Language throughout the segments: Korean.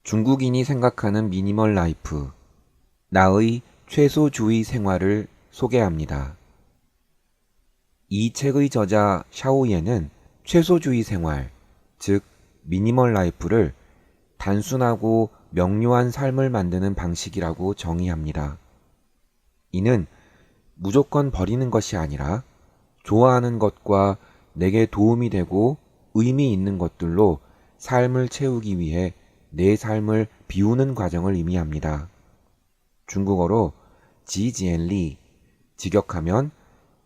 중국인이 생각하는 미니멀 라이프, 나의 최소주의 생활을 소개합니다. 이 책의 저자 샤오예는 최소주의 생활, 즉 미니멀 라이프를 단순하고 명료한 삶을 만드는 방식이라고 정의합니다. 이는 무조건 버리는 것이 아니라 좋아하는 것과 내게 도움이 되고 의미 있는 것들로 삶을 채우기 위해 내 삶을 비우는 과정을 의미합니다. 중국어로 지지엔리, 직역하면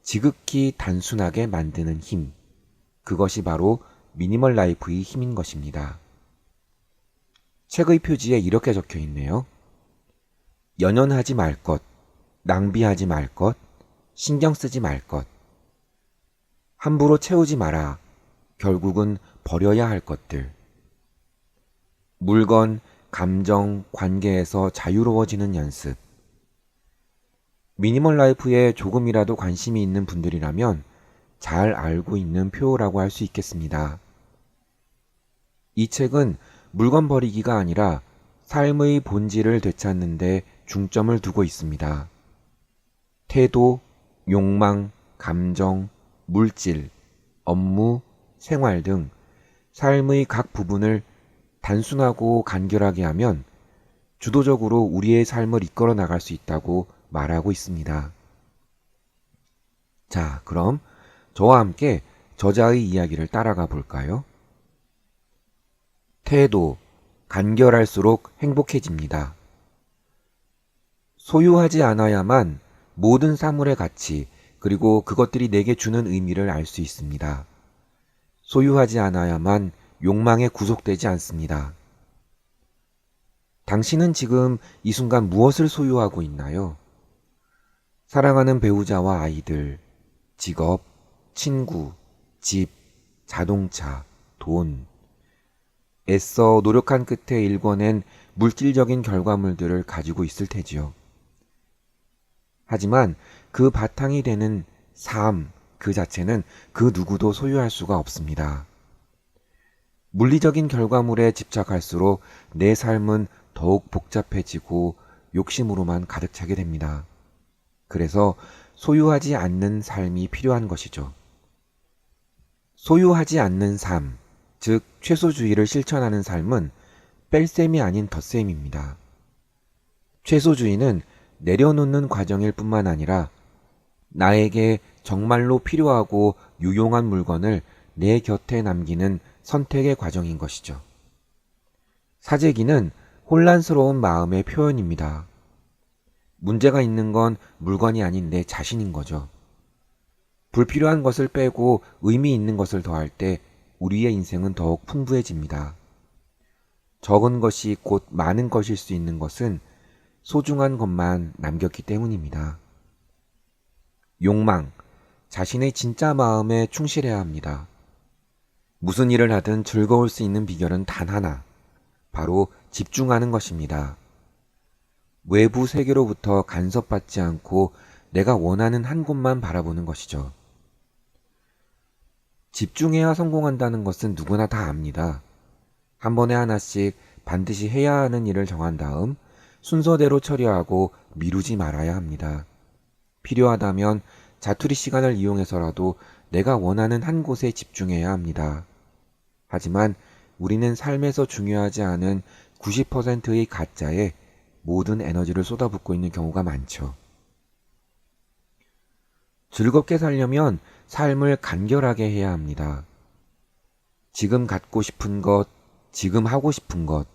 지극히 단순하게 만드는 힘. 그것이 바로 미니멀 라이프의 힘인 것입니다. 책의 표지에 이렇게 적혀 있네요. 연연하지 말 것, 낭비하지 말 것, 신경 쓰지 말 것. 함부로 채우지 마라. 결국은 버려야 할 것들. 물건, 감정, 관계에서 자유로워지는 연습. 미니멀 라이프에 조금이라도 관심이 있는 분들이라면 잘 알고 있는 표라고 할 수 있겠습니다. 이 책은 물건 버리기가 아니라 삶의 본질을 되찾는 데 중점을 두고 있습니다. 태도, 욕망, 감정, 물질, 업무, 생활 등 삶의 각 부분을 단순하고 간결하게 하면 주도적으로 우리의 삶을 이끌어 나갈 수 있다고 말하고 있습니다. 자, 그럼 저와 함께 저자의 이야기를 따라가 볼까요? 태도, 간결할수록 행복해집니다. 소유하지 않아야만 모든 사물의 가치, 그리고 그것들이 내게 주는 의미를 알 수 있습니다. 소유하지 않아야만 욕망에 구속되지 않습니다. 당신은 지금 이 순간 무엇을 소유하고 있나요? 사랑하는 배우자와 아이들, 직업, 친구, 집, 자동차, 돈. 애써 노력한 끝에 일궈낸 물질적인 결과물들을 가지고 있을 테지요. 하지만 그 바탕이 되는 삶 그 자체는 그 누구도 소유할 수가 없습니다. 물리적인 결과물에 집착할수록 내 삶은 더욱 복잡해지고 욕심으로만 가득 차게 됩니다. 그래서 소유하지 않는 삶이 필요한 것이죠. 소유하지 않는 삶, 즉 최소주의를 실천하는 삶은 뺄셈이 아닌 덧셈입니다. 최소주의는 내려놓는 과정일 뿐만 아니라 나에게 정말로 필요하고 유용한 물건을 내 곁에 남기는 선택의 과정인 것이죠. 사재기는 혼란스러운 마음의 표현입니다. 문제가 있는 건 물건이 아닌 내 자신인 거죠. 불필요한 것을 빼고 의미 있는 것을 더할 때 우리의 인생은 더욱 풍부해집니다. 적은 것이 곧 많은 것일 수 있는 것은 소중한 것만 남겼기 때문입니다. 욕망, 자신의 진짜 마음에 충실해야 합니다. 무슨 일을 하든 즐거울 수 있는 비결은 단 하나, 바로 집중하는 것입니다. 외부 세계로부터 간섭받지 않고 내가 원하는 한 곳만 바라보는 것이죠. 집중해야 성공한다는 것은 누구나 다 압니다. 한 번에 하나씩 반드시 해야 하는 일을 정한 다음 순서대로 처리하고 미루지 말아야 합니다. 필요하다면 자투리 시간을 이용해서라도 내가 원하는 한 곳에 집중해야 합니다. 하지만 우리는 삶에서 중요하지 않은 90%의 가짜에 모든 에너지를 쏟아붓고 있는 경우가 많죠. 즐겁게 살려면 삶을 간결하게 해야 합니다. 지금 갖고 싶은 것, 지금 하고 싶은 것,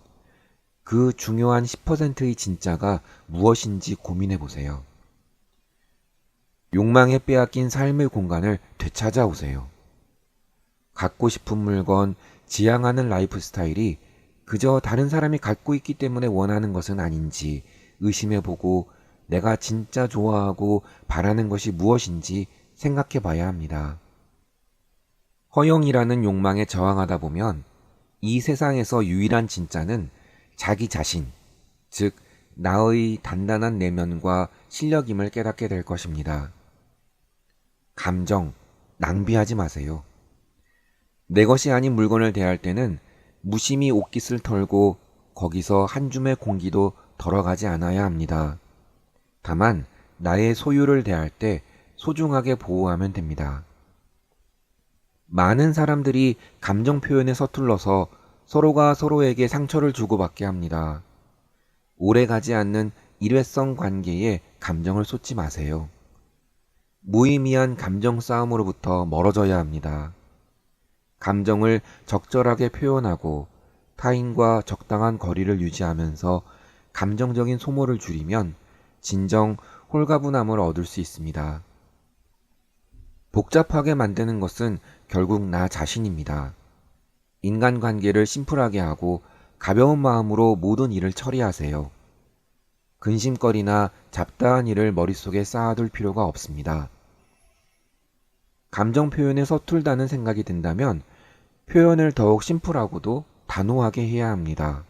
그 중요한 10%의 진짜가 무엇인지 고민해 보세요. 욕망에 빼앗긴 삶의 공간을 되찾아 오세요. 갖고 싶은 물건, 지향하는 라이프 스타일이 그저 다른 사람이 갖고 있기 때문에 원하는 것은 아닌지 의심해보고 내가 진짜 좋아하고 바라는 것이 무엇인지 생각해 봐야 합니다. 허영이라는 욕망에 저항하다 보면 이 세상에서 유일한 진짜는 자기 자신, 즉 나의 단단한 내면과 실력임을 깨닫게 될 것입니다. 감정, 낭비하지 마세요. 내 것이 아닌 물건을 대할 때는 무심히 옷깃을 털고 거기서 한 줌의 공기도 덜어가지 않아야 합니다. 다만 나의 소유를 대할 때 소중하게 보호하면 됩니다. 많은 사람들이 감정 표현에 서툴러서 서로가 서로에게 상처를 주고받게 합니다. 오래가지 않는 일회성 관계에 감정을 쏟지 마세요. 무의미한 감정 싸움으로부터 멀어져야 합니다. 감정을 적절하게 표현하고 타인과 적당한 거리를 유지하면서 감정적인 소모를 줄이면 진정 홀가분함을 얻을 수 있습니다. 복잡하게 만드는 것은 결국 나 자신입니다. 인간관계를 심플하게 하고 가벼운 마음으로 모든 일을 처리하세요. 근심거리나 잡다한 일을 머릿속에 쌓아둘 필요가 없습니다. 감정 표현에 서툴다는 생각이 든다면 표현을 더욱 심플하고도 단호하게 해야 합니다.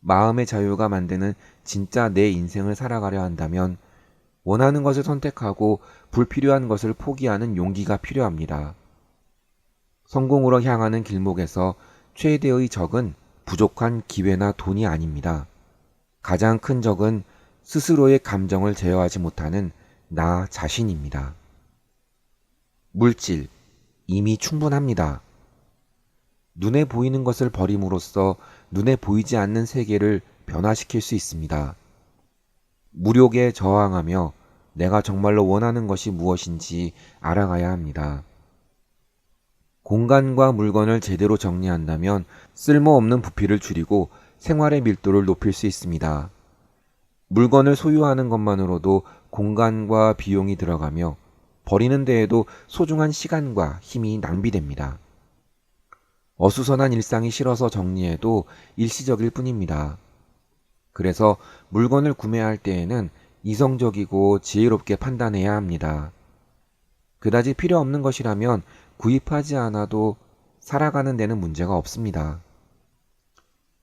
마음의 자유가 만드는 진짜 내 인생을 살아가려 한다면 원하는 것을 선택하고 불필요한 것을 포기하는 용기가 필요합니다. 성공으로 향하는 길목에서 최대의 적은 부족한 기회나 돈이 아닙니다. 가장 큰 적은 스스로의 감정을 제어하지 못하는 나 자신입니다. 물질, 이미 충분합니다. 눈에 보이는 것을 버림으로써 눈에 보이지 않는 세계를 변화시킬 수 있습니다. 무력에 저항하며 내가 정말로 원하는 것이 무엇인지 알아가야 합니다. 공간과 물건을 제대로 정리한다면 쓸모없는 부피를 줄이고 생활의 밀도를 높일 수 있습니다. 물건을 소유하는 것만으로도 공간과 비용이 들어가며 버리는 데에도 소중한 시간과 힘이 낭비됩니다. 어수선한 일상이 싫어서 정리해도 일시적일 뿐입니다. 그래서 물건을 구매할 때에는 이성적이고 지혜롭게 판단해야 합니다. 그다지 필요 없는 것이라면 구입하지 않아도 살아가는 데는 문제가 없습니다.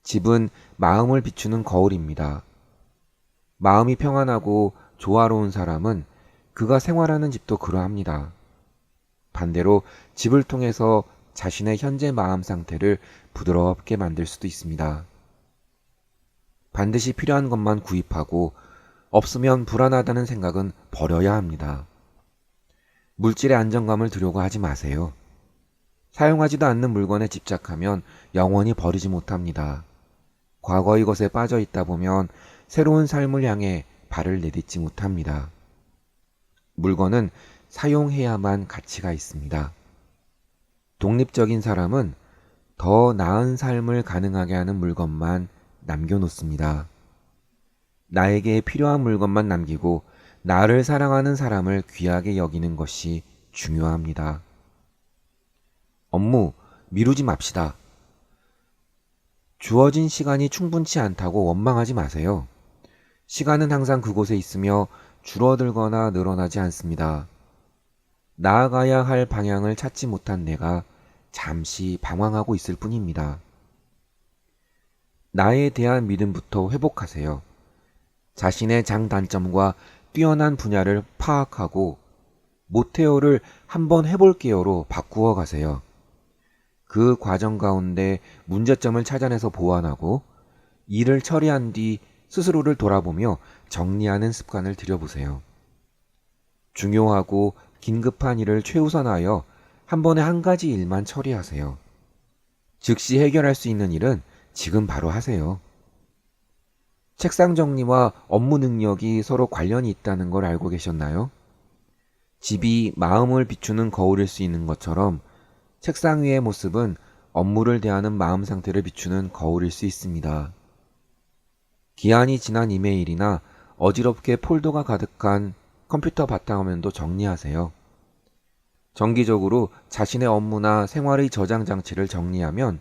집은 마음을 비추는 거울입니다. 마음이 평안하고 조화로운 사람은 그가 생활하는 집도 그러합니다. 반대로 집을 통해서 자신의 현재 마음 상태를 부드럽게 만들 수도 있습니다. 반드시 필요한 것만 구입하고 없으면 불안하다는 생각은 버려야 합니다. 물질의 안정감을 두려고 하지 마세요. 사용하지도 않는 물건에 집착하면 영원히 버리지 못합니다. 과거의 것에 빠져 있다 보면 새로운 삶을 향해 발을 내딛지 못합니다. 물건은 사용해야만 가치가 있습니다. 독립적인 사람은 더 나은 삶을 가능하게 하는 물건만 남겨놓습니다. 나에게 필요한 물건만 남기고 나를 사랑하는 사람을 귀하게 여기는 것이 중요합니다. 업무 미루지 맙시다. 주어진 시간이 충분치 않다고 원망하지 마세요. 시간은 항상 그곳에 있으며 줄어들거나 늘어나지 않습니다. 나아가야 할 방향을 찾지 못한 내가 잠시 방황하고 있을 뿐입니다. 나에 대한 믿음부터 회복하세요. 자신의 장단점과 뛰어난 분야를 파악하고 못해요를 한번 해볼게요로 바꾸어 가세요. 그 과정 가운데 문제점을 찾아내서 보완하고 일을 처리한 뒤 스스로를 돌아보며 정리하는 습관을 들여보세요. 중요하고 긴급한 일을 최우선하여 한 번에 한 가지 일만 처리하세요. 즉시 해결할 수 있는 일은 지금 바로 하세요. 책상 정리와 업무 능력이 서로 관련이 있다는 걸 알고 계셨나요? 집이 마음을 비추는 거울일 수 있는 것처럼 책상 위의 모습은 업무를 대하는 마음 상태를 비추는 거울일 수 있습니다. 기한이 지난 이메일이나 어지럽게 폴더가 가득한 컴퓨터 바탕화면도 정리하세요. 정기적으로 자신의 업무나 생활의 저장 장치를 정리하면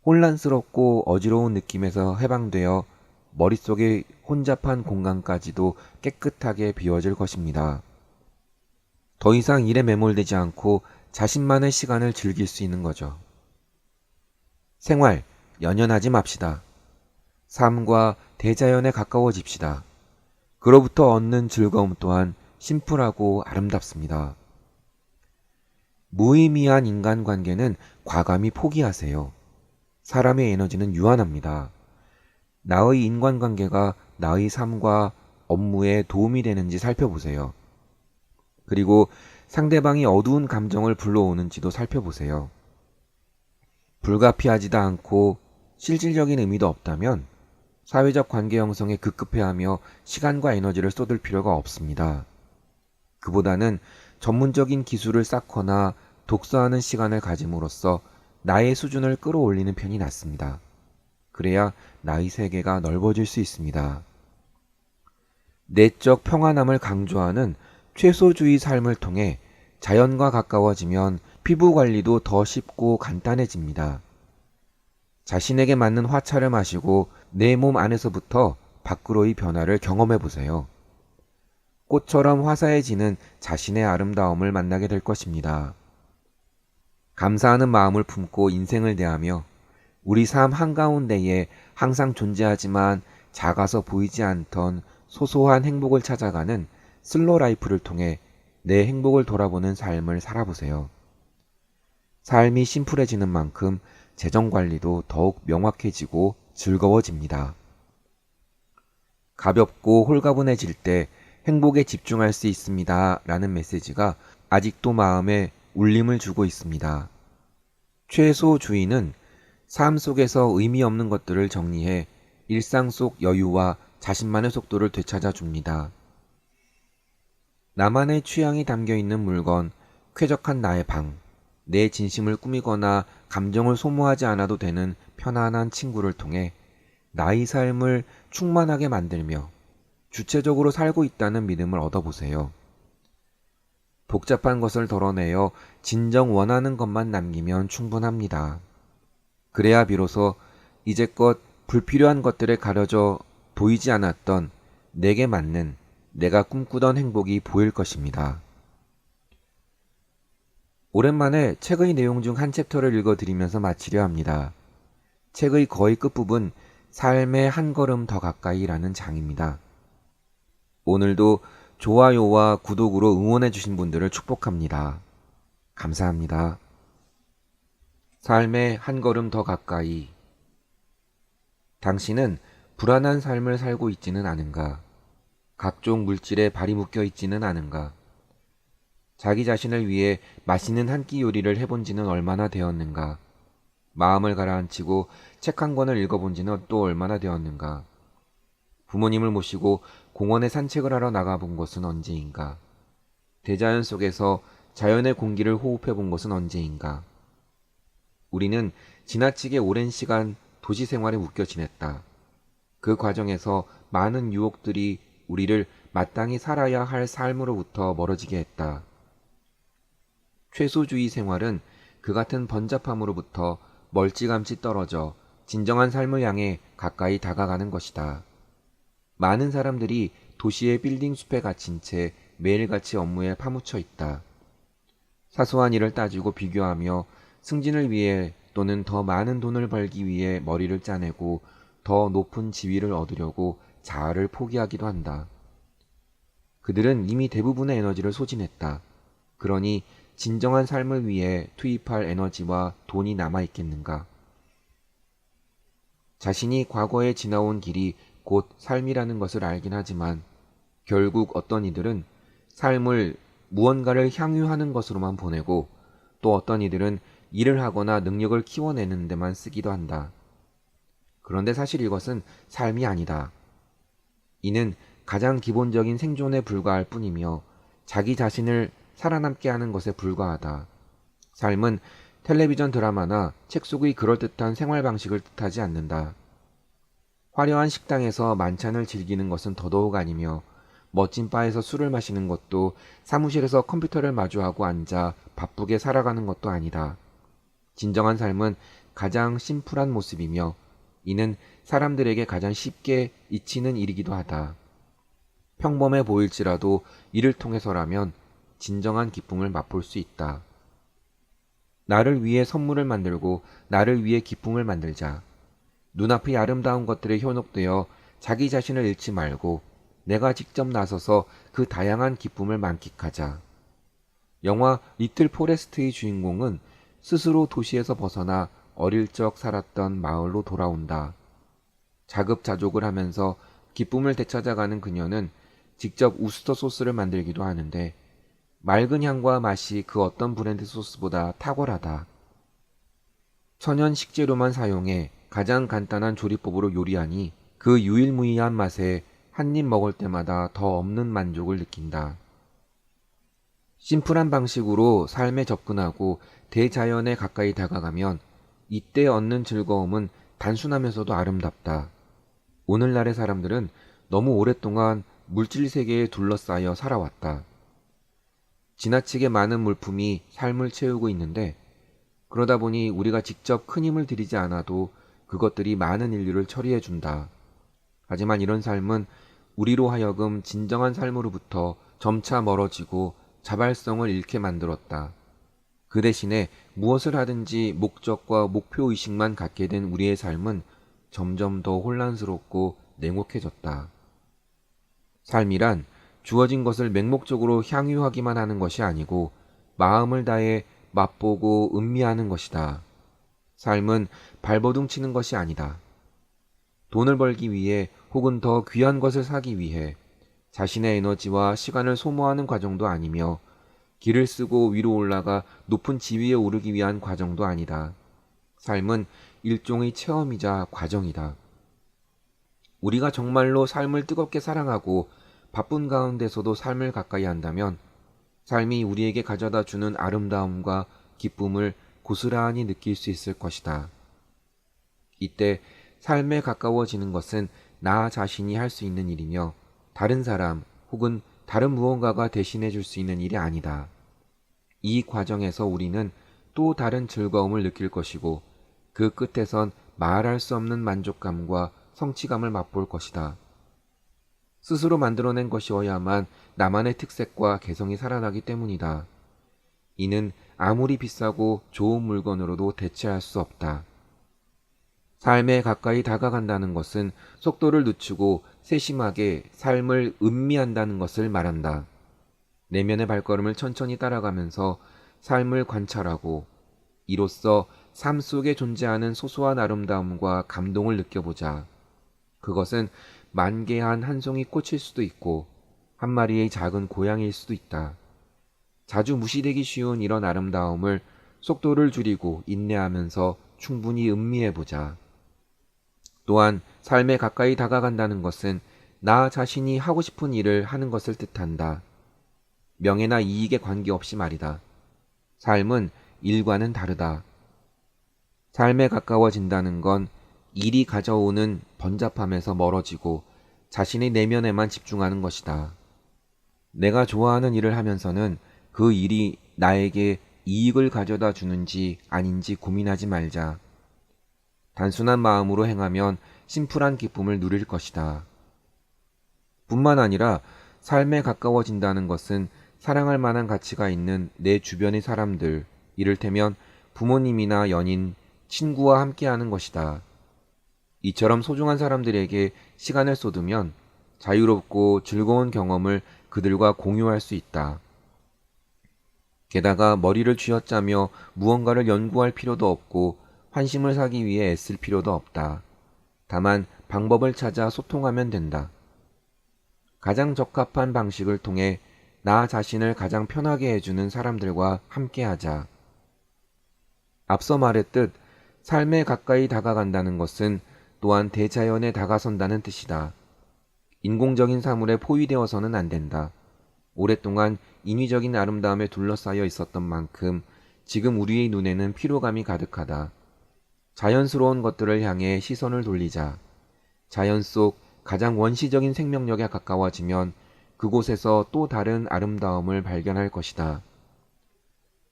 혼란스럽고 어지러운 느낌에서 해방되어 머릿속의 혼잡한 공간까지도 깨끗하게 비워질 것입니다. 더 이상 일에 매몰되지 않고 자신만의 시간을 즐길 수 있는 거죠. 생활, 연연하지 맙시다. 삶과 대자연에 가까워집시다. 그로부터 얻는 즐거움 또한 심플하고 아름답습니다. 무의미한 인간관계는 과감히 포기하세요. 사람의 에너지는 유한합니다. 나의 인간관계가 나의 삶과 업무에 도움이 되는지 살펴보세요. 그리고 상대방이 어두운 감정을 불러오는지도 살펴보세요. 불가피하지도 않고 실질적인 의미도 없다면 사회적 관계 형성에 급급해하며 시간과 에너지를 쏟을 필요가 없습니다. 그보다는 전문적인 기술을 쌓거나 독서하는 시간을 가짐으로써 나의 수준을 끌어올리는 편이 낫습니다. 그래야 나의 세계가 넓어질 수 있습니다. 내적 평안함을 강조하는 최소주의 삶을 통해 자연과 가까워지면 피부 관리도 더 쉽고 간단해집니다. 자신에게 맞는 화차를 마시고 내 몸 안에서부터 밖으로의 변화를 경험해 보세요. 꽃처럼 화사해지는 자신의 아름다움을 만나게 될 것입니다. 감사하는 마음을 품고 인생을 대하며 우리 삶 한가운데에 항상 존재하지만 작아서 보이지 않던 소소한 행복을 찾아가는 슬로 라이프를 통해 내 행복을 돌아보는 삶을 살아보세요. 삶이 심플해지는 만큼 재정 관리도 더욱 명확해지고 즐거워집니다. 가볍고 홀가분해질 때 행복에 집중할 수 있습니다. 라는 메시지가 아직도 마음에 울림을 주고 있습니다. 최소주의는 삶 속에서 의미 없는 것들을 정리해 일상 속 여유와 자신만의 속도를 되찾아 줍니다. 나만의 취향이 담겨 있는 물건, 쾌적한 나의 방, 내 진심을 꾸미거나 감정을 소모하지 않아도 되는 편안한 친구를 통해 나의 삶을 충만하게 만들며 주체적으로 살고 있다는 믿음을 얻어보세요. 복잡한 것을 덜어내어 진정 원하는 것만 남기면 충분합니다. 그래야 비로소 이제껏 불필요한 것들에 가려져 보이지 않았던 내게 맞는 내가 꿈꾸던 행복이 보일 것입니다. 오랜만에 책의 내용 중 한 챕터를 읽어드리면서 마치려 합니다. 책의 거의 끝부분 삶의 한 걸음 더 가까이라는 장입니다. 오늘도 좋아요와 구독으로 응원해주신 분들을 축복합니다. 감사합니다. 삶의 한 걸음 더 가까이. 당신은 불안한 삶을 살고 있지는 않은가? 각종 물질에 발이 묶여 있지는 않은가? 자기 자신을 위해 맛있는 한 끼 요리를 해본 지는 얼마나 되었는가? 마음을 가라앉히고 책 한 권을 읽어본 지는 또 얼마나 되었는가? 부모님을 모시고 공원에 산책을 하러 나가본 것은 언제인가? 대자연 속에서 자연의 공기를 호흡해 본 것은 언제인가? 우리는 지나치게 오랜 시간 도시 생활에 묶여 지냈다. 그 과정에서 많은 유혹들이 우리를 마땅히 살아야 할 삶으로부터 멀어지게 했다. 최소주의 생활은 그 같은 번잡함으로부터 멀찌감치 떨어져 진정한 삶을 향해 가까이 다가가는 것이다. 많은 사람들이 도시의 빌딩 숲에 갇힌 채 매일같이 업무에 파묻혀 있다. 사소한 일을 따지고 비교하며 승진을 위해 또는 더 많은 돈을 벌기 위해 머리를 짜내고 더 높은 지위를 얻으려고 자아를 포기하기도 한다. 그들은 이미 대부분의 에너지를 소진했다. 그러니 진정한 삶을 위해 투입할 에너지와 돈이 남아있겠는가? 자신이 과거에 지나온 길이 곧 삶이라는 것을 알긴 하지만 결국 어떤 이들은 삶을 무언가를 향유하는 것으로만 보내고 또 어떤 이들은 일을 하거나 능력을 키워내는 데만 쓰기도 한다. 그런데 사실 이것은 삶이 아니다. 이는 가장 기본적인 생존에 불과할 뿐이며 자기 자신을 살아남게 하는 것에 불과하다. 삶은 텔레비전 드라마나 책 속의 그럴듯한 생활 방식을 뜻하지 않는다. 화려한 식당에서 만찬을 즐기는 것은 더더욱 아니며 멋진 바에서 술을 마시는 것도 사무실에서 컴퓨터를 마주하고 앉아 바쁘게 살아가는 것도 아니다. 진정한 삶은 가장 심플한 모습이며 이는 사람들에게 가장 쉽게 잊히는 일이기도 하다. 평범해 보일지라도 이를 통해서라면 진정한 기쁨을 맛볼 수 있다. 나를 위해 선물을 만들고 나를 위해 기쁨을 만들자. 눈앞의 아름다운 것들에 현혹되어 자기 자신을 잃지 말고 내가 직접 나서서 그 다양한 기쁨을 만끽하자. 영화 리틀 포레스트의 주인공은 스스로 도시에서 벗어나 어릴 적 살았던 마을로 돌아온다. 자급자족을 하면서 기쁨을 되찾아가는 그녀는 직접 우스터 소스를 만들기도 하는데 맑은 향과 맛이 그 어떤 브랜드 소스보다 탁월하다. 천연 식재료만 사용해 가장 간단한 조리법으로 요리하니 그 유일무이한 맛에 한 입 먹을 때마다 더 없는 만족을 느낀다. 심플한 방식으로 삶에 접근하고 대자연에 가까이 다가가면 이때 얻는 즐거움은 단순하면서도 아름답다. 오늘날의 사람들은 너무 오랫동안 물질 세계에 둘러싸여 살아왔다. 지나치게 많은 물품이 삶을 채우고 있는데 그러다 보니 우리가 직접 큰 힘을 들이지 않아도 그것들이 많은 인류를 처리해 준다. 하지만 이런 삶은 우리로 하여금 진정한 삶으로부터 점차 멀어지고 자발성을 잃게 만들었다. 그 대신에 무엇을 하든지 목적과 목표의식만 갖게 된 우리의 삶은 점점 더 혼란스럽고 냉혹해졌다. 삶이란 주어진 것을 맹목적으로 향유하기만 하는 것이 아니고 마음을 다해 맛보고 음미하는 것이다. 삶은 발버둥 치는 것이 아니다. 돈을 벌기 위해 혹은 더 귀한 것을 사기 위해 자신의 에너지와 시간을 소모하는 과정도 아니며 길을 쓰고 위로 올라가 높은 지위에 오르기 위한 과정도 아니다. 삶은 일종의 체험이자 과정이다. 우리가 정말로 삶을 뜨겁게 사랑하고 바쁜 가운데서도 삶을 가까이 한다면 삶이 우리에게 가져다 주는 아름다움과 기쁨을 고스란히 느낄 수 있을 것이다. 이때 삶에 가까워지는 것은 나 자신이 할 수 있는 일이며 다른 사람 혹은 다른 무언가가 대신해 줄 수 있는 일이 아니다. 이 과정에서 우리는 또 다른 즐거움을 느낄 것이고 그 끝에선 말할 수 없는 만족감과 성취감을 맛볼 것이다. 스스로 만들어낸 것이어야만 나만의 특색과 개성이 살아나기 때문이다. 이는 아무리 비싸고 좋은 물건으로도 대체할 수 없다. 삶에 가까이 다가간다는 것은 속도를 늦추고 세심하게 삶을 음미한다는 것을 말한다. 내면의 발걸음을 천천히 따라가면서 삶을 관찰하고 이로써 삶 속에 존재하는 소소한 아름다움과 감동을 느껴보자. 그것은 만개한 한 송이 꽃일 수도 있고 한 마리의 작은 고양이일 수도 있다. 자주 무시되기 쉬운 이런 아름다움을 속도를 줄이고 인내하면서 충분히 음미해보자. 또한 삶에 가까이 다가간다는 것은 나 자신이 하고 싶은 일을 하는 것을 뜻한다. 명예나 이익에 관계없이 말이다. 삶은 일과는 다르다. 삶에 가까워진다는 건 일이 가져오는 번잡함에서 멀어지고 자신의 내면에만 집중하는 것이다. 내가 좋아하는 일을 하면서는 그 일이 나에게 이익을 가져다 주는지 아닌지 고민하지 말자. 단순한 마음으로 행하면 심플한 기쁨을 누릴 것이다. 뿐만 아니라 삶에 가까워진다는 것은 사랑할 만한 가치가 있는 내 주변의 사람들, 이를테면 부모님이나 연인, 친구와 함께하는 것이다. 이처럼 소중한 사람들에게 시간을 쏟으면 자유롭고 즐거운 경험을 그들과 공유할 수 있다. 게다가 머리를 쥐어짜며 무언가를 연구할 필요도 없고 환심을 사기 위해 애쓸 필요도 없다. 다만 방법을 찾아 소통하면 된다. 가장 적합한 방식을 통해 나 자신을 가장 편하게 해주는 사람들과 함께하자. 앞서 말했듯 삶에 가까이 다가간다는 것은 또한 대자연에 다가선다는 뜻이다. 인공적인 사물에 포위되어서는 안 된다. 오랫동안 인위적인 아름다움에 둘러싸여 있었던 만큼 지금 우리의 눈에는 피로감이 가득하다. 자연스러운 것들을 향해 시선을 돌리자. 자연 속 가장 원시적인 생명력에 가까워지면 그곳에서 또 다른 아름다움을 발견할 것이다.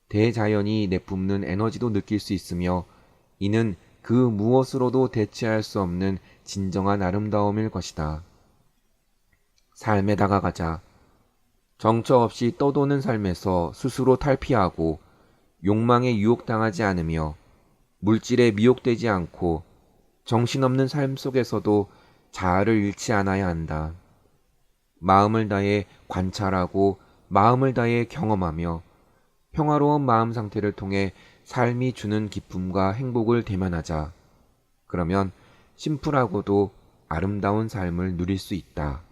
대자연이 내뿜는 에너지도 느낄 수 있으며 이는 그 무엇으로도 대체할 수 없는 진정한 아름다움일 것이다. 삶에 다가가자. 정처 없이 떠도는 삶에서 스스로 탈피하고 욕망에 유혹당하지 않으며 물질에 미혹되지 않고 정신없는 삶 속에서도 자아를 잃지 않아야 한다. 마음을 다해 관찰하고 마음을 다해 경험하며 평화로운 마음 상태를 통해 삶이 주는 기쁨과 행복을 대면하자. 그러면 심플하고도 아름다운 삶을 누릴 수 있다.